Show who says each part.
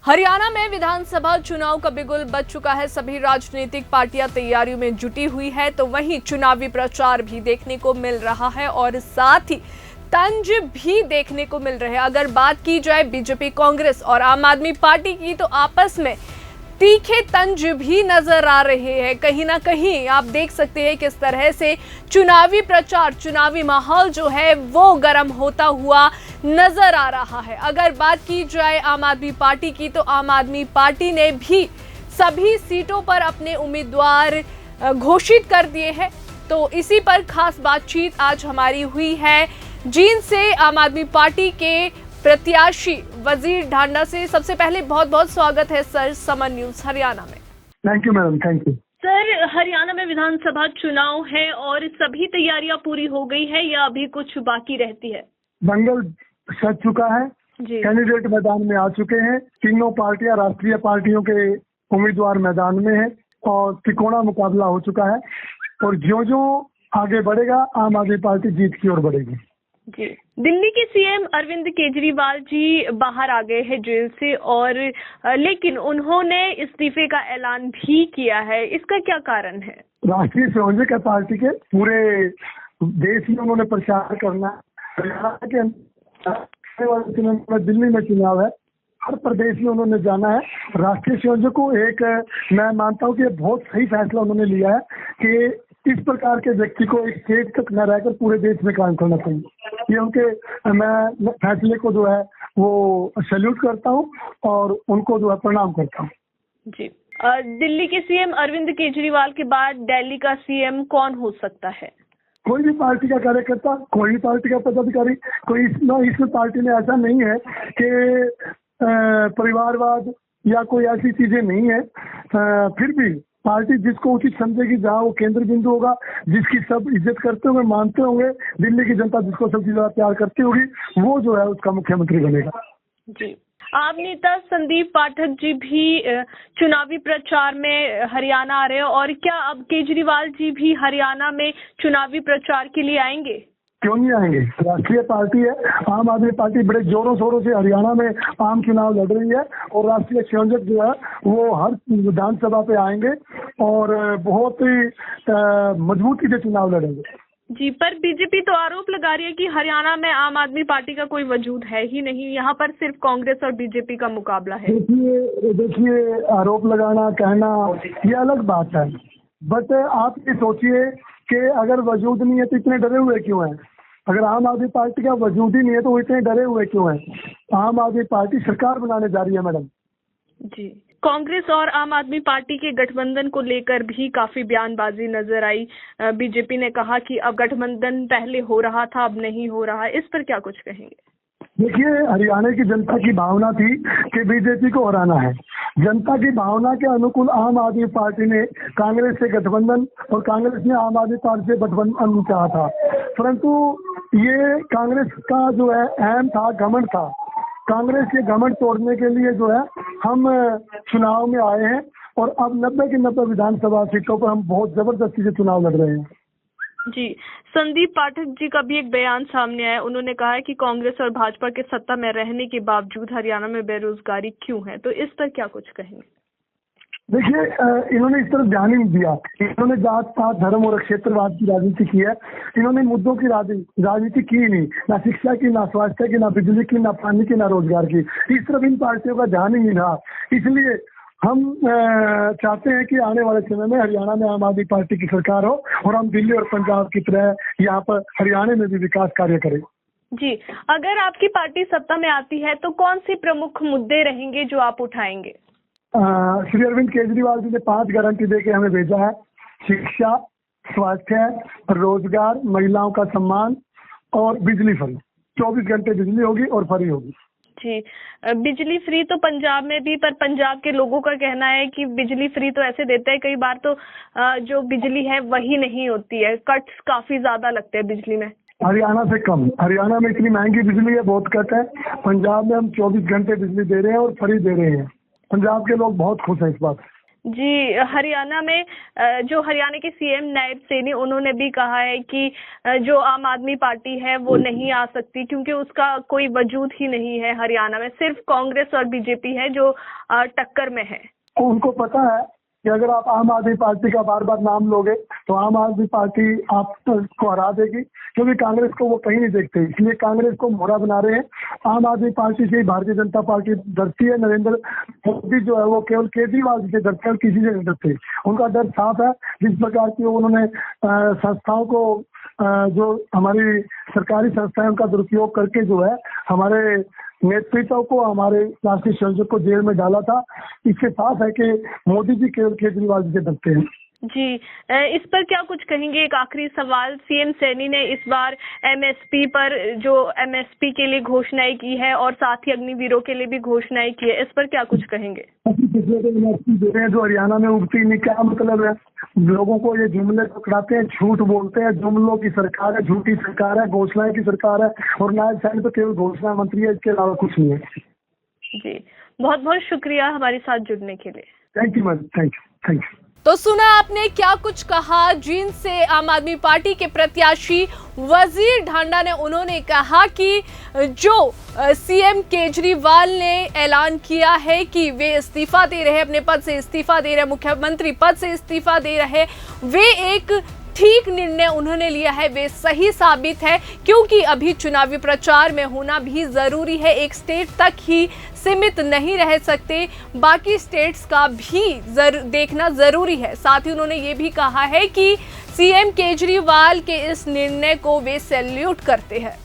Speaker 1: हरियाणा में विधानसभा चुनाव का बिगुल बज चुका है। सभी राजनीतिक पार्टियां तैयारियों में जुटी हुई है, तो वहीं चुनावी प्रचार भी देखने को मिल रहा है और साथ ही तंज भी देखने को मिल रहे हैं। अगर बात की जाए बीजेपी, कांग्रेस और आम आदमी पार्टी की, तो आपस में तीखे तंज भी नजर आ रहे हैं। कहीं ना कहीं आप देख सकते हैं किस तरह से चुनावी प्रचार, चुनावी माहौल जो है वो गर्म होता हुआ नजर आ रहा है। अगर बात की जाए आम आदमी पार्टी की, तो आम आदमी पार्टी ने भी सभी सीटों पर अपने उम्मीदवार घोषित कर दिए हैं। तो इसी पर खास बातचीत आज हमारी हुई है जींद से आम आदमी पार्टी के प्रत्याशी वजीर ढांडा से। सबसे पहले बहुत बहुत स्वागत है सर समन न्यूज हरियाणा में।
Speaker 2: Thank you madam, thank you.
Speaker 1: Sir, Haryana में विधानसभा चुनाव है और सभी तैयारियां पूरी हो गई है या अभी कुछ बाकी रहती है?
Speaker 2: दंगल सज चुका है, कैंडिडेट मैदान में आ चुके हैं। तीनों पार्टियां, राष्ट्रीय पार्टियों के उम्मीदवार मैदान में हैं और तिकोना मुकाबला हो चुका है। और ज्यों-ज्यों आगे बढ़ेगा, आम आदमी पार्टी जीत की ओर बढ़ेगी।
Speaker 1: जी, दिल्ली के सीएम अरविंद केजरीवाल जी बाहर आ गए हैं जेल से, और लेकिन उन्होंने इस्तीफे का ऐलान भी किया है। इसका क्या कारण है?
Speaker 2: राष्ट्रीय संयोजक है पार्टी के, पूरे देश में उन्होंने प्रचार करना है। दिल्ली में चुनाव है, हर प्रदेश में उन्होंने जाना है। राष्ट्रीय संयोजक को एक, मैं मानता हूँ कि बहुत सही फैसला उन्होंने लिया है कि इस प्रकार के व्यक्ति को एक स्टेज तक न रहकर पूरे देश में काम करना चाहिए। ये उनके, मैं फैसले को जो है वो सैल्यूट करता हूँ और उनको जो है प्रणाम करता हूँ।
Speaker 1: जी, दिल्ली के सीएम अरविंद केजरीवाल के बाद दिल्ली का सीएम कौन हो सकता है?
Speaker 2: कोई भी पार्टी का कार्यकर्ता, कोई भी पार्टी का पदाधिकारी, कोई इस पार्टी में ऐसा नहीं है कि परिवारवाद या कोई ऐसी चीजें नहीं है। फिर भी पार्टी जिसको उचित समझेगी, जहाँ वो केंद्र बिंदु होगा, जिसकी सब इज्जत करते होंगे, मानते होंगे, दिल्ली की जनता जिसको सबसे ज्यादा प्यार करती होगी, वो जो है उसका मुख्यमंत्री बनेगा।
Speaker 1: जी, आप नेता संदीप पाठक जी भी चुनावी प्रचार में हरियाणा आ रहे हैं, और क्या अब केजरीवाल जी भी हरियाणा में चुनावी प्रचार के लिए आएंगे?
Speaker 2: क्यों नहीं आएंगे? राष्ट्रीय पार्टी है, आम आदमी पार्टी बड़े जोरों शोरों से हरियाणा में आम चुनाव लड़ रही है और राष्ट्रीय संयोजक जो है वो हर विधानसभा पे आएंगे और बहुत ही मजबूती से चुनाव लड़ेंगे।
Speaker 1: जी, पर बीजेपी तो आरोप लगा रही है कि हरियाणा में आम आदमी पार्टी का कोई वजूद है ही नहीं, यहाँ पर सिर्फ कांग्रेस और बीजेपी का मुकाबला है।
Speaker 2: देखिए, आरोप लगाना, कहना ये अलग बात है, बट आप ये सोचिए कि अगर वजूद नहीं है तो इतने डरे हुए क्यों हैं? अगर आम आदमी पार्टी का वजूद ही नहीं है तो वो इतने डरे हुए क्यों हैं? आम आदमी पार्टी सरकार बनाने जा रही है मैडम।
Speaker 1: जी, कांग्रेस और आम आदमी पार्टी के गठबंधन को लेकर भी काफी बयानबाजी नजर आई। बीजेपी ने कहा कि अब गठबंधन पहले हो रहा था, अब नहीं हो रहा। इस पर क्या कुछ कहेंगे?
Speaker 2: देखिए, हरियाणा की जनता की भावना थी कि बीजेपी को हराना है। जनता की भावना के अनुकूल आम आदमी पार्टी ने कांग्रेस से गठबंधन और कांग्रेस ने आम आदमी पार्टी से गठबंधन चाहा था, परंतु ये कांग्रेस का जो है अहम था, घमंड था। कांग्रेस के घमंड तोड़ने के लिए जो है हम चुनाव में आए हैं और अब 90 की 90 विधानसभा सीटों पर हम बहुत जबरदस्ती से चुनाव लड़ रहे हैं।
Speaker 1: जी, संदीप पाठक जी का भी एक बयान सामने आया। उन्होंने कहा है कि कांग्रेस और भाजपा के सत्ता में रहने के बावजूद हरियाणा में बेरोजगारी क्यों है, तो इस पर क्या कुछ कहेंगे?
Speaker 2: देखिए, इन्होंने इस तरफ ध्यान ही नहीं दिया। इन्होंने जात पात, धर्म और क्षेत्रवाद की राजनीति की है। इन्होंने मुद्दों की राजनीति की नहीं, ना शिक्षा की, ना स्वास्थ्य की, ना बिजली की, ना पानी की, ना रोजगार की। इस तरफ इन पार्टियों का ध्यान ही नहीं रहा। इसलिए हम चाहते हैं कि आने वाले समय में हरियाणा में आम आदमी पार्टी की सरकार हो और हम दिल्ली और पंजाब की तरह यहाँ पर हरियाणा में भी विकास कार्य करें।
Speaker 1: जी, अगर आपकी पार्टी सत्ता में आती है तो कौन से प्रमुख मुद्दे रहेंगे जो आप उठाएंगे?
Speaker 2: श्री अरविंद केजरीवाल जी ने 5 गारंटी देके हमें भेजा है। शिक्षा, स्वास्थ्य, रोजगार, महिलाओं का सम्मान और बिजली फ्री। 24 घंटे बिजली होगी और फ्री होगी।
Speaker 1: जी, बिजली फ्री तो पंजाब में भी, पर पंजाब के लोगों का कहना है कि बिजली फ्री तो ऐसे देते हैं, कई बार तो जो बिजली है वही नहीं होती है, कट्स काफी ज्यादा लगते हैं बिजली में।
Speaker 2: हरियाणा से कम, हरियाणा में इतनी महंगी बिजली है, बहुत कट है। पंजाब में हम 24 घंटे बिजली दे रहे हैं और फ्री दे रहे हैं। पंजाब के लोग बहुत खुश हैं इस बात।
Speaker 1: जी, हरियाणा में जो हरियाणा के सीएम नायब सैनी उन्होंने भी कहा है कि जो आम आदमी पार्टी है वो नहीं आ सकती क्योंकि उसका कोई वजूद ही नहीं है हरियाणा में, सिर्फ कांग्रेस और बीजेपी है जो टक्कर में है।
Speaker 2: उनको पता है कि अगर आप आम आदमी पार्टी का बार बार नाम लोगे तो आम आदमी पार्टी आपको हरा देगी, क्योंकि कांग्रेस को वो कहीं नहीं देखते, इसलिए कांग्रेस को मोहरा बना रहे हैं। आम आदमी पार्टी से ही भारतीय जनता पार्टी डरती है। नरेंद्र मोदी जो है वो केवल केजरीवाल जी से डरते हैं, किसी से नहीं डरते। उनका डर साफ है। जिस प्रकार की उन्होंने संस्थाओं को जो हमारी सरकारी संस्थाएं उनका दुरुपयोग करके जो है हमारे नेतृत्व को, हमारे राष्ट्रीय स्वयंसेवक को जेल में डाला था, इससे साफ है कि मोदी जी केवल केजरीवाल जी से डरते हैं।
Speaker 1: जी, इस पर क्या कुछ कहेंगे? एक आखिरी सवाल, सीएम सैनी ने इस बार एमएसपी पर जो एमएसपी के लिए घोषणाएं की है और साथ ही अग्निवीरों के लिए भी घोषणाएं की है, इस पर क्या कुछ कहेंगे?
Speaker 2: पिछले एमएसपी दे रहे हैं जो हरियाणा में उगती नहीं, क्या मतलब है? लोगों को ये जुमले पकड़ाते हैं, झूठ बोलते हैं, जुमलों की सरकार है, झूठी सरकार है, घोषणाएं की सरकार है, और नायब सैनी तो केवल घोषणा मंत्री है, इसके अलावा कुछ नहीं है।
Speaker 1: जी, बहुत बहुत शुक्रिया हमारे साथ जुड़ने के लिए।
Speaker 2: Thank you ma'am, thank you.
Speaker 1: तो सुना आपने क्या कुछ कहा जींद से आम आदमी पार्टी के प्रत्याशी वजीर ढांडा ने। उन्होंने कहा कि जो सीएम केजरीवाल ने ऐलान किया है कि वे इस्तीफा दे रहे, अपने पद से इस्तीफा दे रहे, मुख्यमंत्री पद से इस्तीफा दे रहे, वे एक ठीक निर्णय उन्होंने लिया है, वे सही साबित है, क्योंकि अभी चुनावी प्रचार में होना भी जरूरी है। एक स्टेट तक ही सीमित नहीं रह सकते, बाकी स्टेट्स का भी देखना जरूरी है। साथ ही उन्होंने ये भी कहा है कि सीएम केजरीवाल के इस निर्णय को वे सैल्यूट करते हैं।